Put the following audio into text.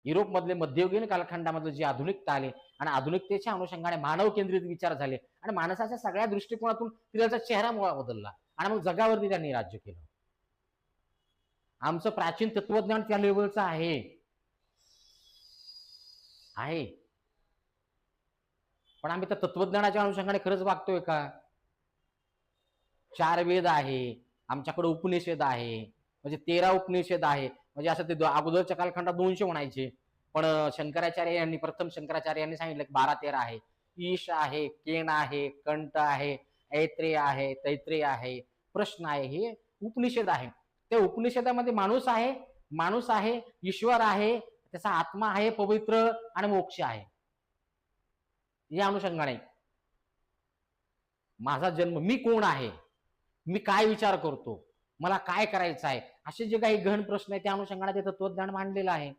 युरोपमधले मध्ययुगीन कालखंडामधले जी आधुनिकता आली आणि आधुनिकतेच्या अनुषंगाने मानव केंद्रित विचार झाले आणि माणसाच्या सगळ्या दृष्टिकोनातून त्याचा चेहरा बदलला आणि मग जगावरती त्यांनी राज्य केलं. आमचं प्राचीन तत्वज्ञान त्या लेवलचं आहे. पण आम्ही त्या तत्वज्ञानाच्या अनुषंगाने खरंच वागतोय का? 4 वेद आहे, आमच्याकडे उपनिषद आहे, म्हणजे 13 उपनिषद आहे. म्हणजे असं ते अगोदरच्या कालखंडात 200 म्हणायचे, पण शंकराचार्य यांनी प्रथम शंकराचार्य यांनी सांगितलं की 12-13 आहे. ईश आहे, केन आहे, कंठ आहे, ऐत्रेय आहे, तैत्रेय आहे, प्रश्न आहे, हे उपनिषद आहे. त्या उपनिषदामध्ये माणूस आहे, ईश्वर आहे, त्याचा आत्मा आहे, पवित्र आणि मोक्ष आहे. या अनुषंगाने माझा जन्म, मी कोण आहे, मी काय विचार करतो, मला काय करायचं आहे, असे जे काही गहन प्रश्न आहेत त्या अनुषंगाने ते तत्वज्ञान मांडलेलं आहे.